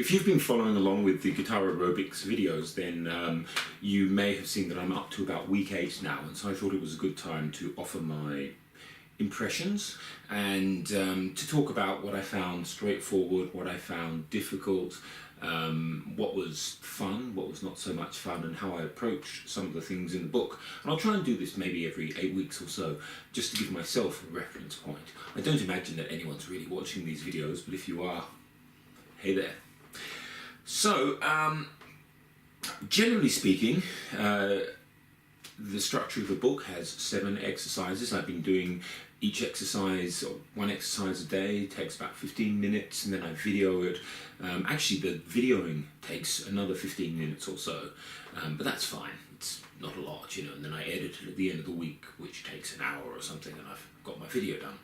If you've been following along with the Guitar Aerobics videos, then you may have seen that I'm up to about week 8 now, and so I thought it was a good time to offer my impressions and to talk about what I found straightforward, what I found difficult, what was fun, what was not so much fun, and how I approached some of the things in the book. And I'll try and do this maybe every 8 weeks or so, just to give myself a reference point. I don't imagine that anyone's really watching these videos, but if you are, hey there. So, generally speaking, the structure of the book has 7 exercises. I've been doing each exercise, or one exercise a day. It takes about 15 minutes, and then I video it. Actually, the videoing takes another 15 minutes or so, but that's fine. It's not a lot, you know, and then I edit it at the end of the week, which takes an hour or something, and I've got my video done.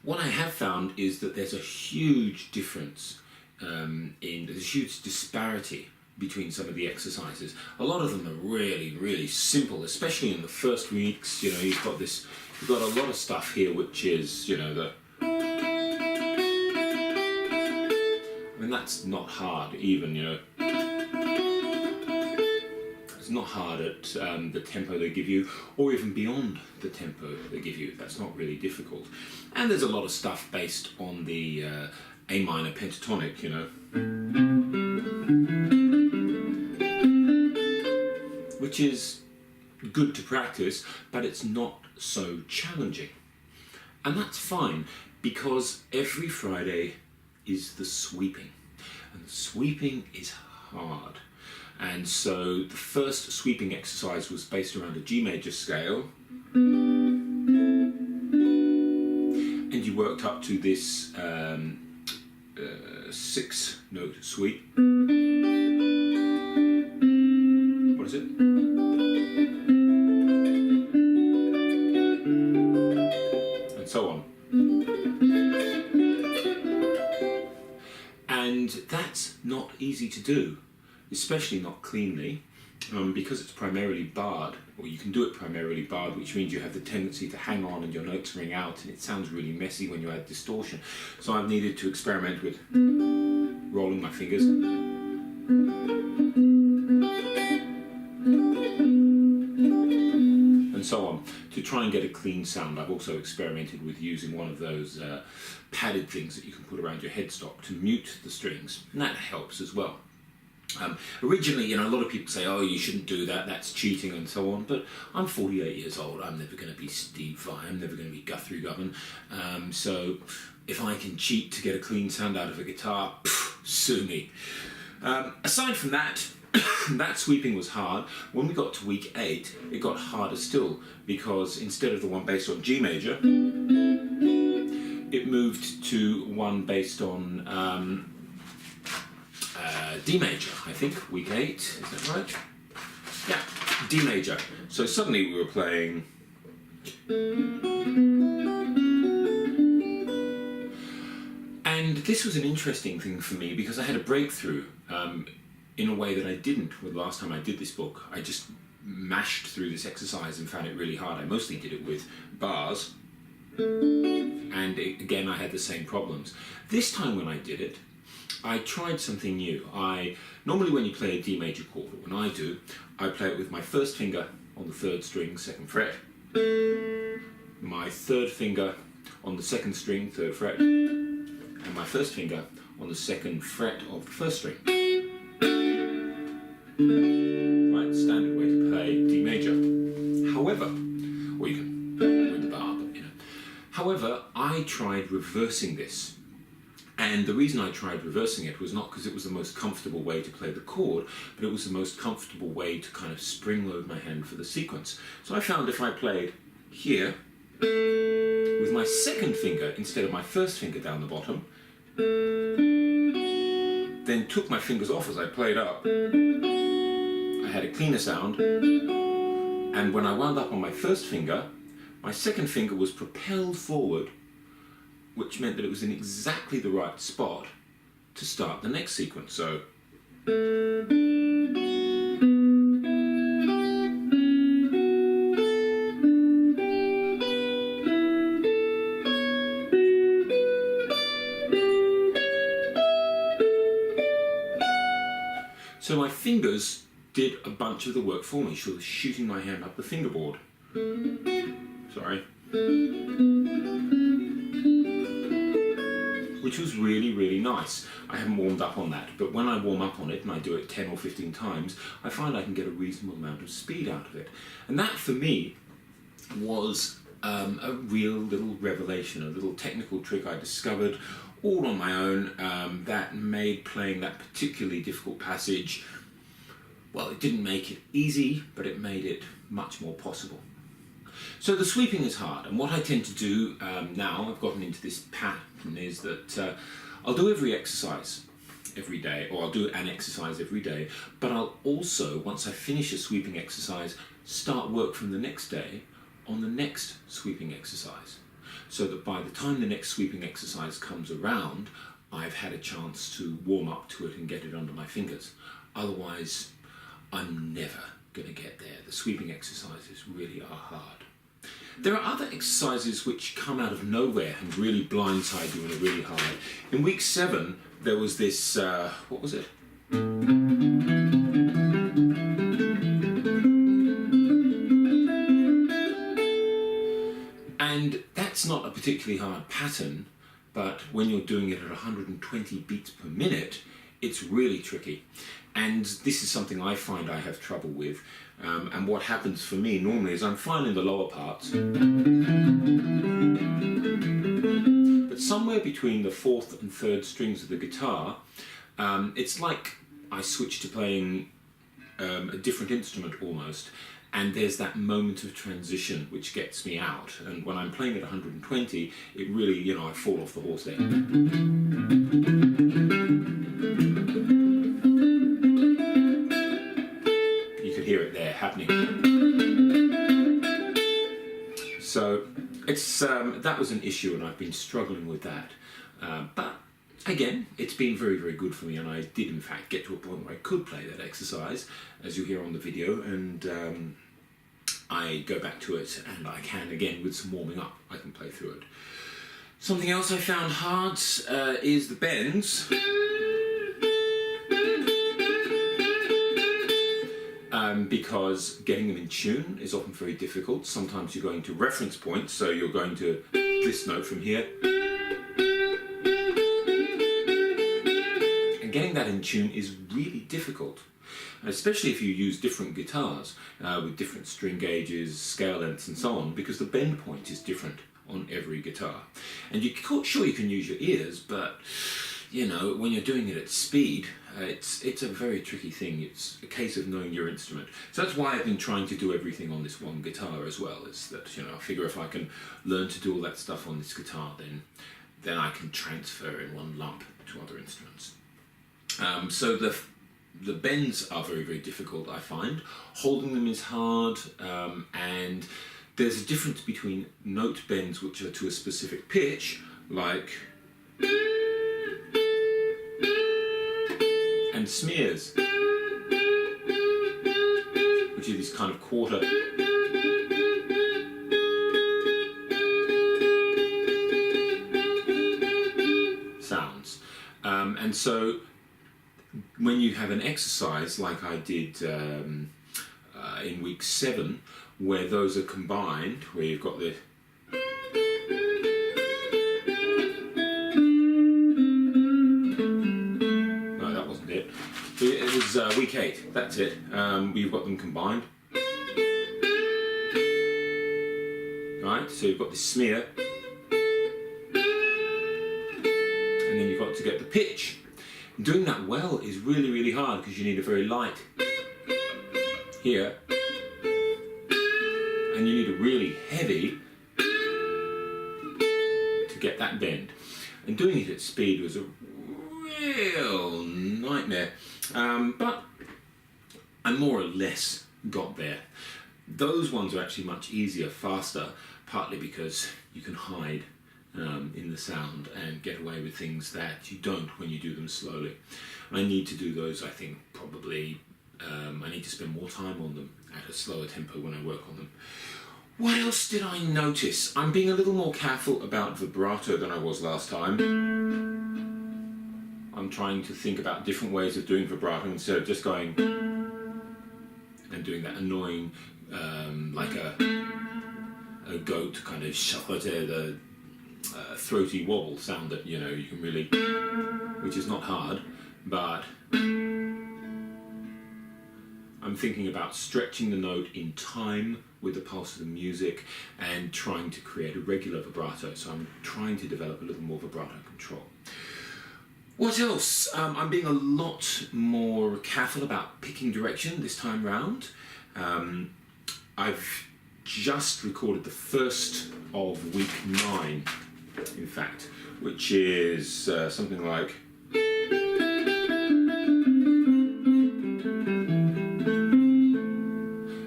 What I have found is that there's a huge difference, there's a huge disparity between some of the exercises. A lot of them are really, really simple, especially in the first weeks. You know, you've got a lot of stuff here which is, you know, I mean, that's not hard even, you know. It's not hard at the tempo they give you, or even beyond the tempo they give you. That's not really difficult. And there's a lot of stuff based on the A minor pentatonic, you know, which is good to practice, but it's not so challenging. And that's fine, because every Friday is the sweeping, and the sweeping is hard. And so the first sweeping exercise was based around a G major scale, and you worked up to this 6-note sweep. What is it? And so on. And that's not easy to do, especially not cleanly, because it's primarily barred, or you can do it primarily barred, which means you have the tendency to hang on and your notes ring out, and it sounds really messy when you add distortion. So I've needed to experiment with rolling my fingers, and so on, to try and get a clean sound. I've also experimented with using one of those padded things that you can put around your headstock to mute the strings, and that helps as well. Originally, you know, a lot of people say, oh, you shouldn't do that, that's cheating and so on, but I'm 48 years old, I'm never going to be Steve Vai, I'm never going to be Guthrie Govan, so if I can cheat to get a clean sound out of a guitar, sue me. Aside from that, that sweeping was hard. When we got to week 8, it got harder still, because instead of the one based on G major, it moved to one based on D major, I think, week 8, is that right? Yeah, D major. So suddenly we were playing... And this was an interesting thing for me, because I had a breakthrough in a way that I didn't with the last time I did this book. I just mashed through this exercise and found it really hard. I mostly did it with bars, and again I had the same problems. This time when I did it, I tried something new. Normally when you play a D major chord, or when I do, I play it with my first finger on the 3rd string, 2nd fret, my 3rd finger on the 2nd string, 3rd fret, and my 1st finger on the 2nd fret of the 1st string. Right, standard way to play D major. However, or you can with the bar, but you know. However, I tried reversing this. And the reason I tried reversing it was not because it was the most comfortable way to play the chord, but it was the most comfortable way to kind of spring load my hand for the sequence. So I found if I played here with my 2nd finger instead of my 1st finger down the bottom, then took my fingers off as I played up, I had a cleaner sound, and when I wound up on my 1st finger, my 2nd finger was propelled forward, which meant that it was in exactly the right spot to start the next sequence. So So my fingers did a bunch of the work for me, sort of shooting my hand up the fingerboard. Sorry. Which was really, really nice. I haven't warmed up on that, but when I warm up on it, and I do it 10 or 15 times, I find I can get a reasonable amount of speed out of it. And that, for me, was a real little revelation, a little technical trick I discovered all on my own that made playing that particularly difficult passage, well, it didn't make it easy, but it made it much more possible. So the sweeping is hard, and what I tend to do now, I've gotten into this pattern, is that I'll do every exercise every day, or I'll do an exercise every day, but I'll also, once I finish a sweeping exercise, start work from the next day on the next sweeping exercise, so that by the time the next sweeping exercise comes around, I've had a chance to warm up to it and get it under my fingers. Otherwise, I'm never going to get there. The sweeping exercises really are hard. There are other exercises which come out of nowhere and really blindside you and are really hard. In week 7, there was this, what was it? And that's not a particularly hard pattern, but when you're doing it at 120 beats per minute, it's really tricky. And this is something I find I have trouble with. And what happens for me normally is I'm fine in the lower parts, but somewhere between the 4th and 3rd strings of the guitar, it's like I switch to playing a different instrument almost, and there's that moment of transition which gets me out. And when I'm playing at 120, it really, you know, I fall off the horse there. Hear it there happening. So it's that was an issue, and I've been struggling with that. But again, it's been very, very good for me, and I did in fact get to a point where I could play that exercise, as you hear on the video, and I go back to it, and I can again with some warming up. I can play through it. Something else I found hard is the bends. Because getting them in tune is often very difficult. Sometimes you're going to reference points, so you're going to this note from here. And getting that in tune is really difficult, especially if you use different guitars with different string gauges, scale lengths and so on, because the bend point is different on every guitar. And you're sure you can use your ears, but you know, when you're doing it at speed, it's a very tricky thing. It's a case of knowing your instrument. So that's why I've been trying to do everything on this one guitar as well, is that, you know, I figure if I can learn to do all that stuff on this guitar, then I can transfer in one lump to other instruments. So the bends are very, very difficult, I find. Holding them is hard, and there's a difference between note bends which are to a specific pitch, like, and smears, which are these kind of quarter sounds. And so when you have an exercise like I did in week 7, where those are combined, where you've got the it was week 8, that's it. We've got them combined. Right, so you've got this smear, and then you've got to get the pitch. Doing that well is really, really hard because you need a very light here, and you need a really heavy to get that bend. And doing it at speed was a real nightmare, but I more or less got there. Those ones are actually much easier, faster, partly because you can hide in the sound and get away with things that you don't when you do them slowly. I need to do those, I think, probably, I need to spend more time on them at a slower tempo when I work on them. What else did I notice? I'm being a little more careful about vibrato than I was last time. I'm I'm trying to think about different ways of doing vibrato instead of just going and doing that annoying, like a goat kind of the throaty wobble sound that you can really, which is not hard, but I'm thinking about stretching the note in time with the pulse of the music and trying to create a regular vibrato. So I'm trying to develop a little more vibrato control. What else? I'm being a lot more careful about picking direction this time round. I've just recorded the first of week 9, in fact, which is something like...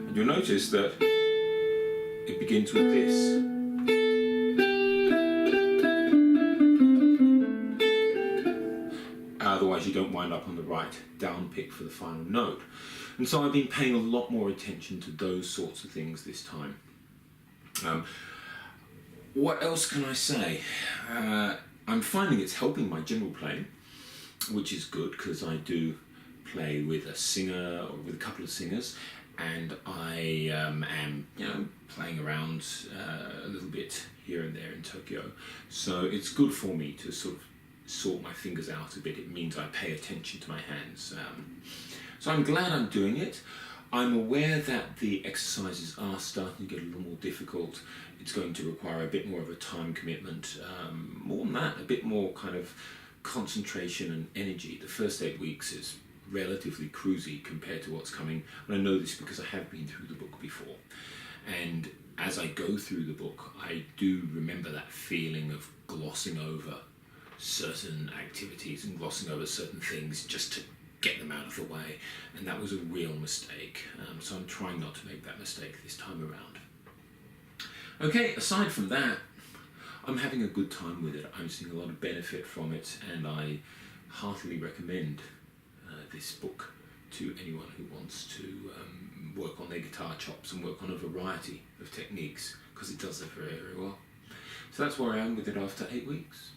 And you'll notice that it begins with this. Otherwise you don't wind up on the right down pick for the final note. And so I've been paying a lot more attention to those sorts of things this time. What else can I say? I'm finding it's helping my general playing, which is good because I do play with a singer or with a couple of singers, and I am playing around a little bit here and there in Tokyo. So it's good for me to sort of sort my fingers out a bit. It means I pay attention to my hands. So I'm glad I'm doing it. I'm aware that the exercises are starting to get a little more difficult. It's going to require a bit more of a time commitment. More than that, a bit more kind of concentration and energy. The first 8 weeks is relatively cruisy compared to what's coming. And I know this because I have been through the book before. And as I go through the book, I do remember that feeling of glossing over certain activities and glossing over certain things just to get them out of the way, and that was a real mistake. So I'm trying not to make that mistake this time around. Okay, aside from that, I'm having a good time with it. I'm seeing a lot of benefit from it, and I heartily recommend this book to anyone who wants to work on their guitar chops and work on a variety of techniques, because it does that very, very well. So that's where I am with it after 8 weeks.